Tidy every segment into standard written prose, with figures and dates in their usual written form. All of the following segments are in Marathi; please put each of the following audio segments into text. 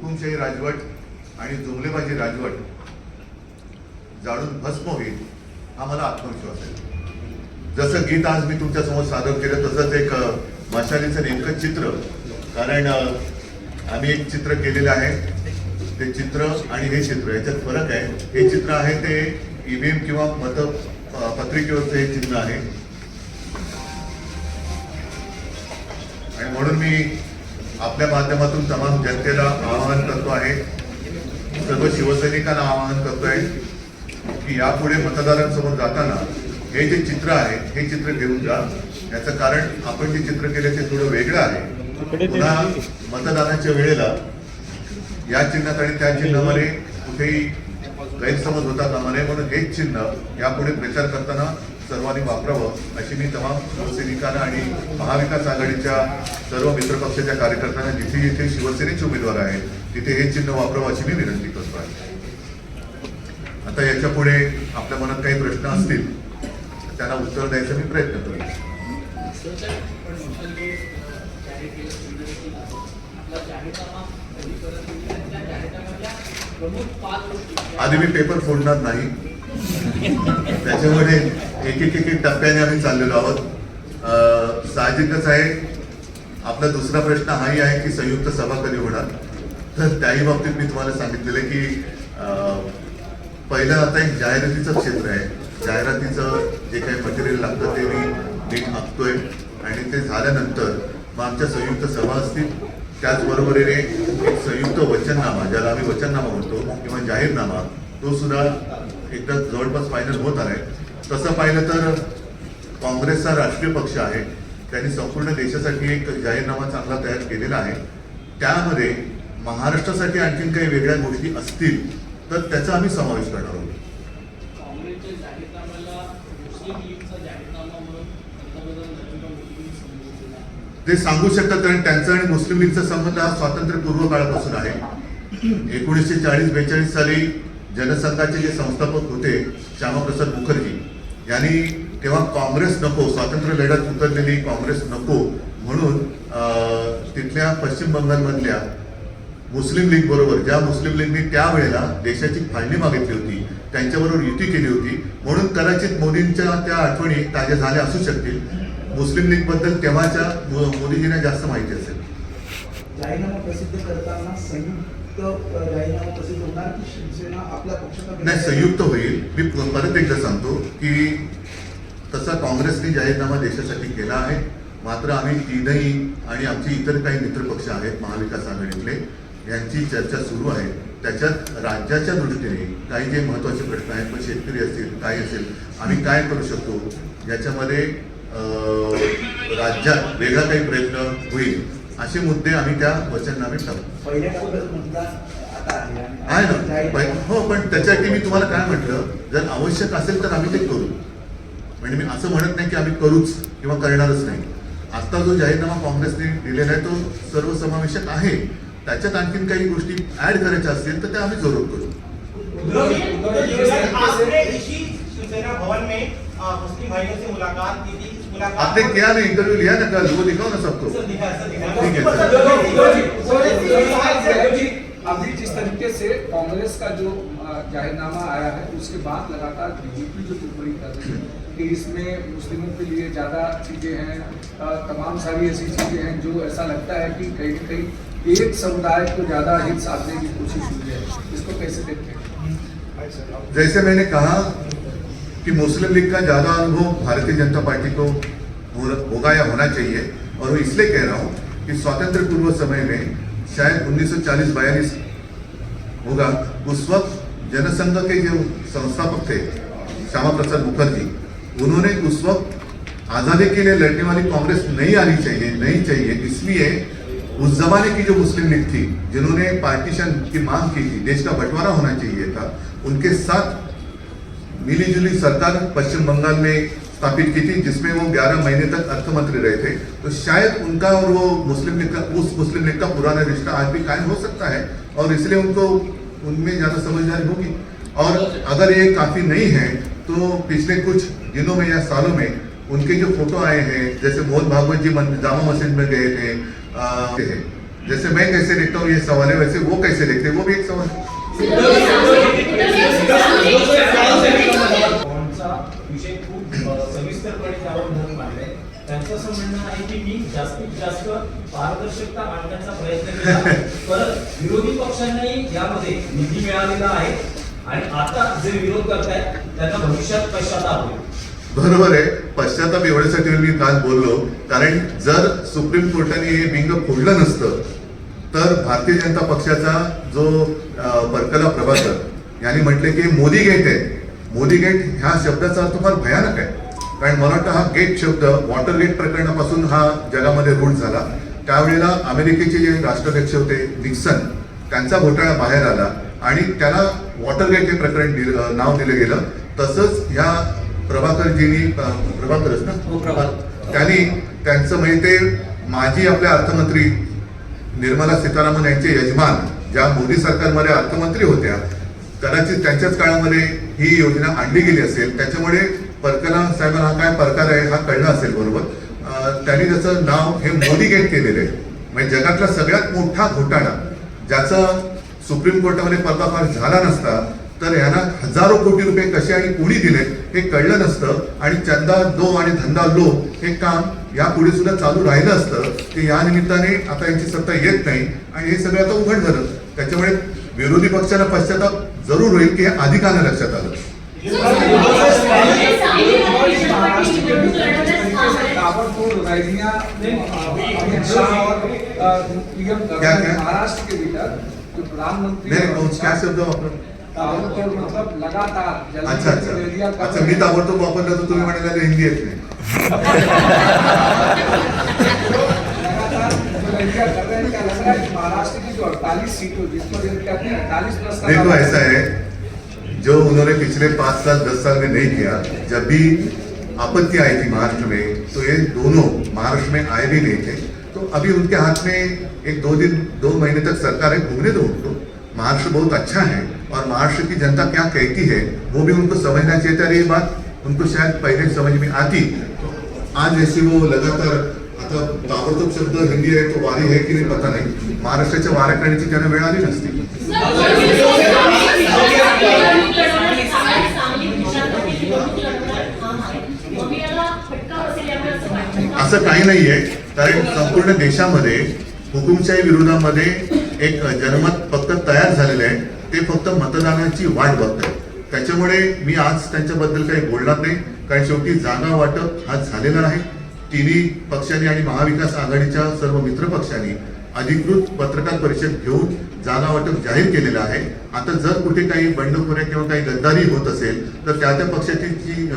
हुकुमशाही राजवट आणि जुमलेबाजी राजवट जाळून भस्म होईल हा मला आत्मविश्वास आहे. जसं गीत आज मी तुमच्यासमोर सादर केलं तसंच एक मशालीचं नेमकं चित्र, कारण आम्ही एक चित्र केलेलं आहे. ते चित्र आणि हे चित्र याच्यात फरक आहे. हे चित्र आहे ते ईव्हीएम किंवा मतपत्रिकेवरचं हे चिन्ह आहे आणि म्हणून मी आपल्या माध्यमातून तमाम जनतेला आवाहन करतो आहे, सर्व शिवसैनिकांना आवाहन करतोय की यापुढे मतदारांसमोर जाताना हे जे चित्र आहे हे चित्र घेऊन जा. याचं कारण आपण जे चित्र केले ते थोडं वेगळं आहे. पुन्हा मतदानाच्या वेळेला या चिन्हात आणि त्या चिन्हामध्ये कुठेही गैरसमज होता कामा नये, म्हणून हेच चिन्ह यापुढे प्रचार करताना सर्वांनी वापरावं अशी मी तमाम शिवसैनिकांना आणि महाविकास आघाडीच्या सर्व मित्रपक्षाच्या कार्यकर्त्यांना जिथे जिथे शिवसेनेचे उमेदवार आहेत तिथे हे चिन्ह वापरावं अशी मी विनंती करतो आहे. आता याच्या पुढे आपल्या मनात काही प्रश्न असतील त्यांना उत्तर द्यायचा मी प्रयत्न करेन. आधी मी पेपर फोडणार नाही, त्याच्यामुळे एक टप्प्याने आम्ही चाललेलो आहोत. साहजिकच आहे. आपला दुसरा प्रश्न हाही आहे की संयुक्त सभा कधी होणार, तर त्याही बाबतीत मी तुम्हाला सांगितलेलं की पहिलं आता एक जाहिरातीचं क्षेत्र आहे. जाहिरातीचं जे काही मटेरियल लागतं ते मी नीट आखतोय आणि ते झाल्यानंतर मग आमच्या संयुक्त सभा असतील. त्याचबरोबरीने एक संयुक्त वचननामा, ज्याला आम्ही वचननामा म्हणतो किंवा जाहीरनामा, तो सुद्धा एकदा जवळपास फायनल होत आहे. तसं पाहिलं तर काँग्रेसचा राष्ट्रीय पक्ष आहे, त्यांनी संपूर्ण देशासाठी एक जाहीरनामा चांगला तयार केलेला आहे. त्यामध्ये महाराष्ट्रासाठी आणखीन काही वेगळ्या गोष्टी असतील तर त्याचा आम्ही समावेश करणार आहोत. ते सांगू शकतात, कारण त्यांचा आणि मुस्लिम लीगचा संबंध हा स्वातंत्र्यपूर्व काळापासून आहे. 1940-42 साली जनसंघाचे जे संस्थापक होते श्यामाप्रसाद मुखर्जी यांनी तेव्हा काँग्रेस नको, स्वातंत्र्य लढ्यात उतरलेली काँग्रेस नको म्हणून तिथल्या पश्चिम बंगालमधल्या मुस्लिम लीग बरोबर, ज्या मुस्लिम लीगने त्यावेळेला देशाची फाळणी मागितली होती, त्यांच्याबरोबर युती केली होती. म्हणून कदाचित मोदींच्या त्या आठवणी ताज्या झाल्या असू शकतील. मुस्लिम लीग बद्दल तेव्हाच्या मोदीजींना जास्त माहिती असेल. जाहीरनामा प्रसिद्ध करताना संयुक्त जाहीरनामा प्रसिद्ध होणार की शिवसेना आपल्या पक्षाचा? नाही, संयुक्त होईल. मी परत एकदा सांगतो की तसा काँग्रेसने जाहीरनामा देशासाठी केला आहे. मात्र आम्ही तीनही आणि आमचे इतर काही मित्रपक्ष आहेत महाविकास आघाडीतले, यांची चर्चा सुरू आहे. त्याच्यात राज्याच्या दृष्टीने काही जे महत्त्वाचे प्रश्न आहेत, पण शेतकरी असतील काही असेल, आम्ही काय करू शकतो याच्यामध्ये राज्यात वेगळा काही प्रयत्न होईल असे मुद्दे आम्ही त्या वचननामे टाकू. आहे ना हो, पण त्याच्यासाठी मी तुम्हाला काय म्हटलं, जर आवश्यक असेल तर आम्ही ते करू. म्हणजे मी असं म्हणत नाही की आम्ही करूच किंवा करणारच नाही. आता जो जाहीरनामा काँग्रेसने दिलेला आहे तो सर्वसमावेशक आहे. त्याच्यात आणखीन काही गोष्टी ऍड करायच्या असतील तर त्या आम्ही जरूर करू. मुस्लिम भाइयों से मुलाकात की थी. आपने किया ना, इंटरव्यू लिया ना कल, वो दिखाओ ना सबको. ठीक है. अभी जिस तरीके से कांग्रेस का जो जाहिरनामा आया है उसके बाद लगातार बीजेपी जो टिप्पणी कर रही है कि इसमें मुस्लिमों के लिए ज़्यादा चीज़ें हैं, तमाम सारी ऐसी चीज़ें हैं जो ऐसा लगता है कि कहीं न कहीं एक समुदाय को ज़्यादा हित साधने की कोशिश हुई है. इसको कैसे देखते हैं? जैसे मैंने कहा कि मुस्लिम लीग का ज़्यादा अनुभव भारतीय जनता पार्टी को होगा या होना चाहिए, और वो इसलिए कह रहा हूँ कि स्वातंत्र पूर्व समय में शायद 1940-42 होगा, उस वक्त जनसंघ के जो संस्थापक थे श्यामा प्रसाद मुखर्जी, उन्होंने उस वक्त आज़ादी के लिए लड़ने वाली कांग्रेस नहीं आनी चाहिए, नहीं चाहिए, इसलिए उस जमाने की जो मुस्लिम लीग थी जिन्होंने पार्टीशन की मांग की थी, देश का बंटवारा होना चाहिए था, उनके साथ मिलीजुली सरकार पश्चिम बंगाल में स्थापित की थी, जिसमें वो 11 महीने तक अर्थमंत्री रहे थे. तो शायद उनका और वो मुस्लिम लीग का, उस मुस्लिम लीग का पुराना रिश्ता आज भी कायम हो सकता है, और इसलिए उनको उनमें ज़्यादा समझदारी होगी. और अगर ये काफ़ी नहीं है तो पिछले कुछ दिनों में या सालों में उनके जो फोटो आए हैं, जैसे मोहन भागवत जी जामा मस्जिद में गए थे, जैसे मैं कैसे देखता हूँ ये सवाल है, वैसे वो कैसे देखते हैं, वो भी एक सवाल है. बॉन्डचा विषय खूप सविस्तरपणे त्यावर धरून मांडलाय. त्यांचं असं म्हणणं आहे की मी जास्तीत जास्त पारदर्शकता आणण्याचा प्रयत्न केला, परत विरोधी पक्षांनाही यामध्ये निधी मिळालेला आहे आणि आता जे विरोध करतायत त्यांना भविष्यात पश्चाताप होईल. बरोबर आहे. पश्चाताप एवढ्यासाठी मी काल बोललो, कारण जर सुप्रीम कोर्टाने हे बिंग फोडलं नसतं तर भारतीय जनता पक्षाचा जो परकला प्रभाकर यांनी म्हटले की मोदी गेट आहे. मोदी गेट ह्या शब्दाचा अर्थ फार भयानक आहे, कारण मला वाटतं हा गेट शब्द वॉटर गेट प्रकरणापासून हा जगामध्ये रूढ झाला. त्यावेळेला अमेरिकेचे जे राष्ट्राध्यक्ष होते निक्सन, त्यांचा घोटाळा बाहेर आला आणि त्याला वॉटर गेट हे प्रकरण नाव दिलं गेलं. तसंच ह्या प्रभाकरजींनी, प्रभाकरच ना, त्यांनी त्यांचं म्हणजे ते माजी आपल्या अर्थमंत्री निर्मला सीतारामन यांचे यजमान ज्या मोदी सरकारमध्ये अर्थमंत्री होत्या, कदाचित त्यांच्याच काळामध्ये ही योजना आणली गेली असेल. त्याच्यामुळे परकला साहेबांना हा काय प्रकार आहे हा कळलं असेल. बरोबर, त्यांनी त्याचं नाव हे मोदी गेट केलेलं आहे. म्हणजे जगातला सगळ्यात मोठा घोटाळा ज्याचा सुप्रीम कोर्टामध्ये पर्दाफाश झाला नसता तर यांना हजारो कोटी रुपये कसे आणि कोणी दिले हे कळलं नसतं आणि चंदा दो आणि धंदा लो हे काम यापुढे सुद्धा चालू राहिलं असतं. ते या निमित्ताने आता यांची सत्ता येत नाही आणि हे सगळं आता उघड झालं. त्याच्यामुळे विरोधी पक्षाला पश्चाताप जरूर होईल की हे आधी का नाही लक्षात आलं. ताबड़तोड़ रैलियां अमित शाह और पीएम महाराष्ट्र के भीतर जो प्रधानमंत्री क्या शब्द वापर. ताबड़तोड़ मतलब लगातार अच्छा अच्छा अच्छा, मी ताबडतोब वापरलं तर तुम्ही म्हणाले हिंदी येत नाही. लगातार जो रैलियां कर रहे हैं, क्या लग रहा है कि महाराष्ट्र की जो 48 सीटों जिसको कहते हैं 48 प्लस, देखो ऐसा है, जो उन्होंने पिछले 5 साल 10 साल में नहीं किया, जब भी आपत्ति आई थी महाराष्ट्र में तो ये दोनों महाराष्ट्र में आए भी नहीं थे. तो अभी उनके हाथ में एक 2 महीने तक सरकार है, घूमने दो उनको. महाराष्ट्र बहुत अच्छा है और महाराष्ट्र की जनता क्या कहती है वो भी उनको समझना चाहिए था. ये बात उनको शायद पहले समझ में आती. आज ऐसे वो लगातार आता ताबडतोब शब्द हिंदी आहे तो वारी है की नाही पता नाही. महाराष्ट्राच्या वाऱ्या करण्याची त्यांना वेळ आली नसती. असं काही नाहीये, कारण संपूर्ण देशामध्ये हुकुमशाही विरोधामध्ये एक जनमत फक्त तयार झालेलं आहे. ते फक्त मतदानाची वाट बघतात. त्याच्यामुळे मी आज त्यांच्याबद्दल काही बोलणार नाही, कारण शेवटी जागा वाटप हा झालेला आहे. तिन्ही पक्षांनी आणि महाविकास आघाडीच्या सर्व मित्र पक्षांनी अधिकृत पत्रकार परिषद घेऊन जागा वाटप जाहीर केलेलं आहे. आता जर कुठे काही बंडखोऱ्या किंवा काही गद्दारी होत असेल तर त्या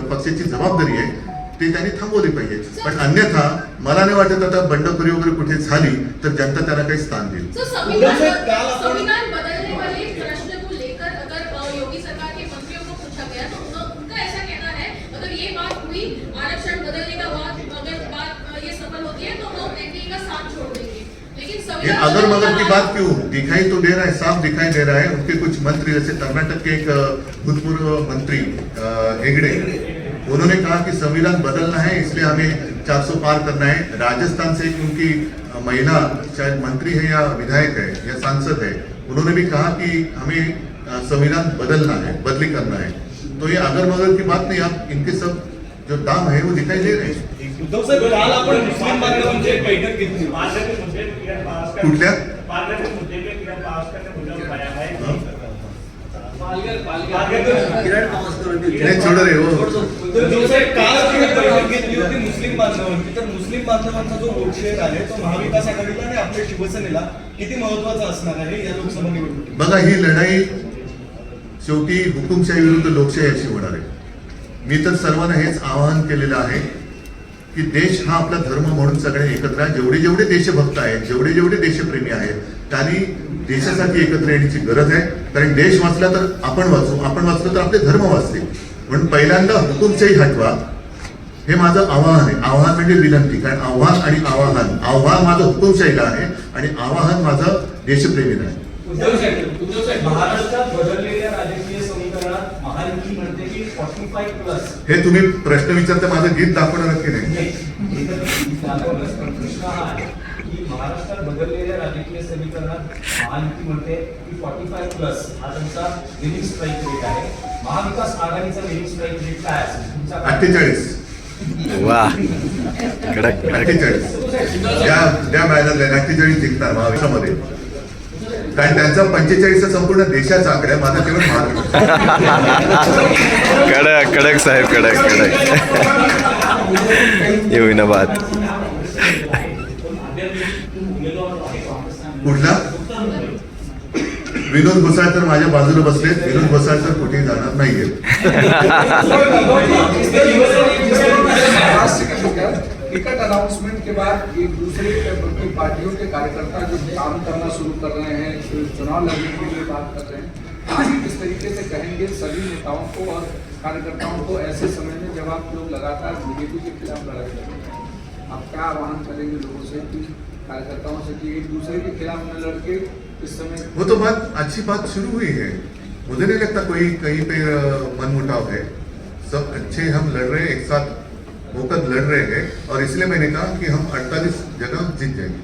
पक्षाची जबाबदारी आहे, ते त्यांनी थांबवली पाहिजे. पण अन्यथा मला नाही वाटत आता बंडखोरी वगैरे कुठे झाली तर जनता त्याला काही स्थान देईल. संविधान बदलने वाले प्रश्न को लेकर अगर योगी सरकार के मंत्रियों को पूछा गया तो उनका ऐसा कहना है अगर ये बात हुई आरक्षण बदलने का अगर बात ये सफल होती है तो वो एनडीए का साथ छोड़ देंगे. लेकिन ये अगर मगर की बात क्यों दिखाई तो दे रहा है, साफ दिखाई दे रहा है. उनके कुछ मंत्री जैसे कर्नाटक के एक भूतपूर्व मंत्री हेगड़े, उन्होंने कहा कि संविधान बदलना है इसलिए हमें 400 पार करना है. राजस्थान से एक उनकी महिला शायद मंत्री है या विधायक है या सांसद है, उन्होंने भी कहा कि हमें संविधान बदलना है, बदली करना है. तो ये अगर मगर की बात नहीं, आप इनके सब जो दाम है वो दिखाई दे रहे हैं. उद्धव साहेब, काल आपण मुस्लिम बांधवांची एक बैठक घेतली. कुठल्या नाही छोड रे हो. उद्धव साहेब, काल आपण एक बैठक घेतली होती मुस्लिम बांधवांची. तर मुस्लिम बांधवांचा जो वोट शेअर आहे तो महाविकास आघाडीला आणि आपल्या शिवसेनेला किती महत्वाचा असणार आहे या लोकसभा निवडणुकीत? बघा, ही लढाई शेवटी हुकुमशाही विरुद्ध लोकशाही अशी होणार आहे. मी तर सर्वांना हेच आवाहन केलेलं आहे की देश हा आपला धर्म म्हणून सगळे एकत्र आहे. जेवढे जेवढे देशभक्त आहेत, जेवढे जेवढे देशप्रेमी आहेत, त्यांनी देशासाठी एकत्र येण्याची गरज आहे. कारण देश वाचला तर आपण वाचू, आपण वाचलो तर आपले धर्म वाचतील. म्हणून पहिल्यांदा हुकुमशाही हटवा, हे माझं आवाहन आहे. आवाहन म्हणजे विनंती, कारण आव्हान आणि आव्हान माझं हुकुमशाहीला आहे आणि आवाहन माझं देशप्रेमीला आहे. उद्धव साहेब, महाराष्ट्रात बदललेल्या राजकीय समीकरणात महायुती म्हणते की 45+ हे तुम्ही प्रश्न विचारता, माझं गीत दाखवणार की नाही? प्रश्न हा आहे की महाराष्ट्रात बदललेल्या राजकीय समीकरणात महायुती म्हणते की 45+ हा त्यांचा विनिंग स्ट्राईक रेट आहे. महाविकास आघाडीचा विनिंग स्ट्राईक रेट काय असेल तुमचा काय? 48. वा कडक कडक 48. त्या मॅदानाला 48 जिंकणार महाराष्ट्रामध्ये. कारण त्यांचा 45 संपूर्ण देशाचा आकडा आहे, माझा केवळ महाराष्ट्र. कडक कडक साहेब कडक कडक ये हुई ना बात. कुठला? विनोद घोसाळ तर माझ्या बाजूला बसलेत. विनोद घोसाळ तर कुठेही जाणार नाहीये. टिकट अनाउंसमेंट के बाद एक दूसरे की पार्टियों के कार्यकर्ता जो काम करना शुरू कर रहे हैं, जो चुनाव लड़ने के लिए बात कर रहे हैं, आज किस तरीके से कहेंगे सभी नेताओं को और कार्यकर्ताओं को ऐसे समय में जब आप लोग लगातार बीजेपी के खिलाफ लड़ाई कर रहे हैं, आप क्या आह्वान करेंगे लोगों से कि कार्यकर्ताओं से कि एक दूसरे के खिलाफ न लड़के इस समय? वो तो बात अच्छी बात शुरू हुई है. मुझे नहीं लगता कोई कहीं पे मनमुटाव है. सब अच्छे हम लड़ रहे हैं, एक साथ होकर लड़ रहे हैं. और इसलिए मैंने कहा कि हम 48 जगह जीत जाएंगे.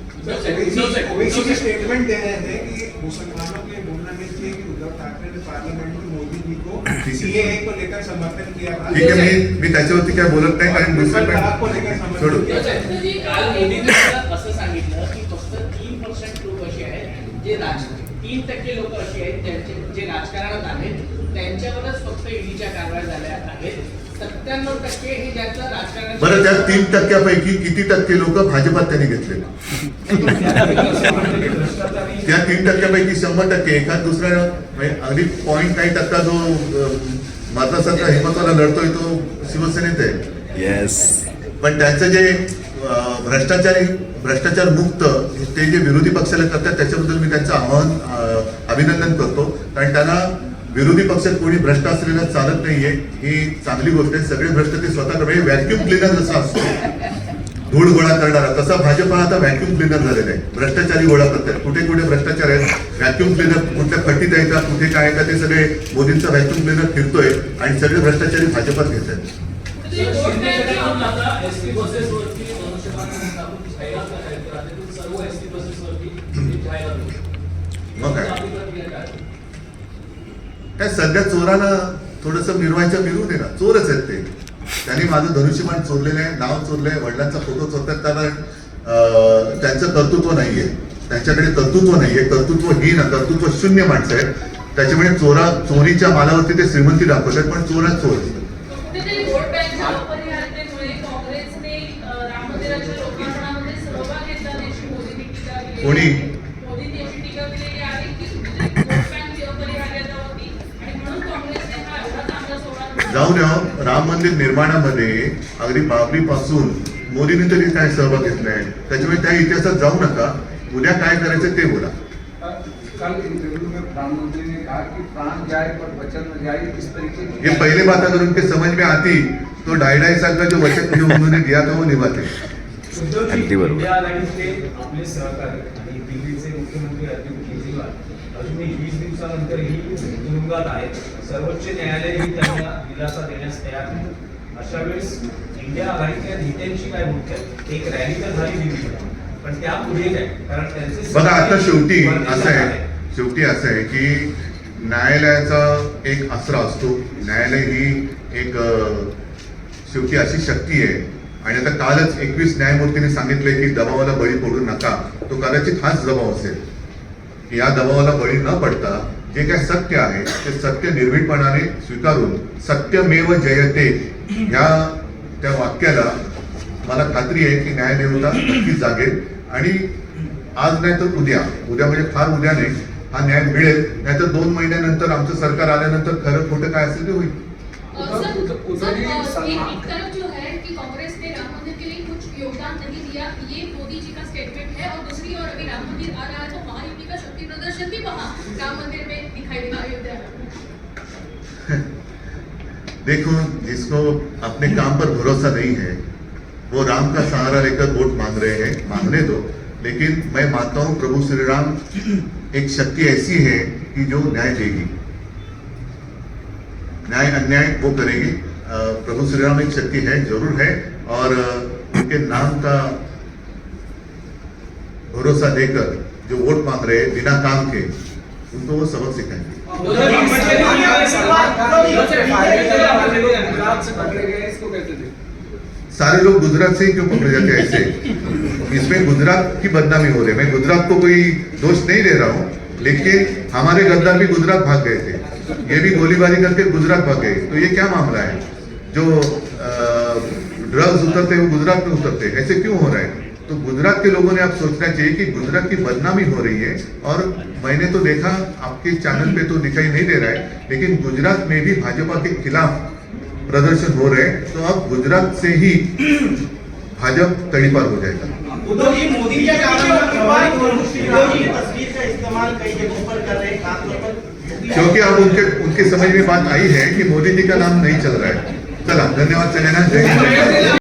ओवैसी जी स्टेटमेंट दे रहे थे कि मुसलमानों के बोलना नहीं चाहिए कि उद्धव ठाकरे ने पार्लियामेंट में मोदी जी को सीएए को लेकर समर्थन किया था. ठीक आहे, मी त्याच्यावरती काय बोलत नाही कारण मुस्लिम तलाक को लेकर दुसरं समर्थन सोडू. किया. काल मोदींनी असं सांगितलं की फक्त 3% लोक असे आहेत जे 3% लोक असे आहेत ज्यांचे जे राजकारणात आहेत त्यांच्यावरच फक्त ईडीच्या कारवाया झाल्या आहेत. 97% हे ज्यांचं राजकारण. बरं, त्या 3% किती टक्के लोक भाजपात त्यांनी घेतले? त्या 3% 100%. एखाद दुसरा म्हणजे अगदी पॉईंट काही टक्का जो माझा हिंमतवाला लढतोय तो शिवसेनेत आहे. येस. पण त्यांचं जे भ्रष्टाचार मुक्त ते जे विरोधी पक्षाला करतात त्याच्याबद्दल मी त्यांचं अभिनंदन करतो. कारण त्यांना विरोधी पक्षात कोणी भ्रष्ट असलेला चालत नाहीये, ही चांगली गोष्ट आहे. सगळे भ्रष्ट ते स्वतः म्हणजे व्हॅक्युम क्लिनर जसा असतो धूळ गोळा करणारा, तसा भाजपा आता व्हॅक्युम क्लिनर झालेला आहे. भ्रष्टाचारी गोळा करतात. कुठे कुठे भ्रष्टाचार आहेत, व्हॅक्युम क्लिनर कुठल्या फटीत आहे का, कुठे काय आहे का, ते सगळे मोदींचा व्हॅक्युम क्लिनर फिरतोय आणि सगळे भ्रष्टाचारी भाजपात घेत आहेत. एसटी बसेसवरती धनुष्यबाण जाहिरात करायची राज्यातील सर्व एसटी बसेसवरती जाहिरात होती. मग काय काय काय सध्या चोराला थोडस मिरवायचं मिरवू दे ना. चोरच आहेत ते. त्यांनी माझं धनुष्यबाण चोरलेलं आहे, नाव चोरलंय, वडिलांचा फोटो चोरतात. कारण त्यांचं कर्तृत्व नाहीये, त्यांच्याकडे कर्तृत्व नाहीये. कर्तृत्वहीन कर्तृत्व शून्य माणसं आहेत. त्याच्यामुळे चोरीच्या मालावरती ते श्रीमंती दाखवतात, पण चोराच चोर. कुठेतरी वोट बँकच्या अपरिहार्यतेमुळे काँग्रेसने राम मंदिराच्या लोकार्पणामध्ये सहभाग घेतला त्याची मोदींनी टीका केली. कोणी? मोदींनी अशी टीका केलेली आहे की कुठेतरी वोट बँकची अपरिहार्यता होती आणि म्हणून काँग्रेसने हा एवढा चांगला सोहळा. जाऊ द्या. राम मंदिर निर्माणामध्ये अगदी बाबरीपासून मोदींनी तरी काय सहभाग घेतलाय, त्याच्यामुळे त्या इतिहासात जाऊ नका. उद्या काय करायचं ते बोला. कल इंटरव्यू में प्रधानमंत्री ने कहा कि प्राण जाए पर वचन न जाए. इस तरीके की ये पहले बात अगर उनके समझ में आती तो 2.5 साल का जो वचन जो उन्होंने दिया था वो निभाते. अगदी बरोबर. इंडिया आघाडीचे आपले सहकारी आणि दिल्लीचे मुख्यमंत्री अरविंद केजरीवाल अजूनही 20 दिवसानंतरही तुरुंगात आहेत. सर्वोच्च न्यायालयही त्यांना दिलासा देण्यास तयार आहे. अशा वेळेस इंडिया आघाडीच्या नेत्यांची काय भूमिका आहे? एक रॅली तर झाली दिल्लीमध्ये, पण त्यापुढे काय? कारण त्यांचे बघा, आता शेवटी असं आहे की न्यायालयाचा एक आसरा असतो. न्यायालय ही एक शेवटी अशी शक्ती आहे. आणि आता कालच 21 न्यायमूर्तींनी सांगितलंय की दबावाला बळी पडू नका. तो कदाचित हाच दबाव असेल की या दबावाला बळी न पडता जे काय सत्य आहे ते सत्य निर्भीडपणाने स्वीकारून सत्यमेव जयते ह्या त्या वाक्याला मला खात्री आहे की न्यायदेवता नक्कीच जागेल. आणि आज नाही तर उद्या म्हणजे फार उद्या नाही, हा न्याय मिळेल. नाहीतर 2 महिन्यानंतर आमचं सरकार आल्यानंतर खरं खोटं काय असेल ते होईल. एक तरफ जो है कि कांग्रेस ने राम मंदिर के लिए कुछ योगदान नहीं दिया, ये मोदी जी का स्टेटमेंट है. और दूसरी ओर अभी राम मंदिर आ रहा है तो महायुति का शक्ति प्रदर्शन भी वहाँ राम मंदिर में दिखाई देगा अयोध्या में. देखो, जिसको अपने काम पर भरोसा नहीं है वो राम का सहारा लेकर वोट मांग रहे हैं, मांगने दो. लेकिन मैं मानता हूं प्रभु श्री राम एक शक्ति ऐसी है कि जो न्याय देगी, न्याय अन्याय वो करेगी. प्रभु श्री राम एक शक्ति है, जरूर है. और उनके नाम का भरोसा देकर जो वोट मांग रहे हैं बिना काम के, उनको वो सबक सिखाएंगे। गुजरात से पकड़े गए, इसको कहते थे। सारे लोग गुजरात से ही क्यों पकड़े जाते हैं ऐसे? इसमें गुजरात की बदनामी हो रही है। मैं गुजरात को कोई दोष नहीं दे रहा हूँ, लेकिन हमारे गद्दार भी गुजरात भाग गए थे, ये भी गोलीबारी करके गुजरात भाग गए। तो ये क्या मामला है? जो ड्रग्स उतरते हैं वो गुजरात में उतरते हैं, ऐसे क्यों हो रहा है? तो गुजरात के लोगों ने आप सोचना चाहिए कि गुजरात की बदनामी हो रही है। और मैंने तो देखा, आपके चैनल पे तो दिखाई नहीं दे रहा है, लेकिन गुजरात में भी भाजपा के खिलाफ प्रदर्शन हो रहे हैं। तो अब गुजरात से ही भाजपा तड़ीपार हो जाएगा। उद्धव जी, मोदी के तस्वीर का इस्तेमाल कई जगहों पर कर रहे हैं, खासतौर पर क्योंकि अब उनके समझ में बात आई है कि मोदी जी का नाम नहीं चल रहा है। चला, धन्यवाद, चलेना, जय हिंद।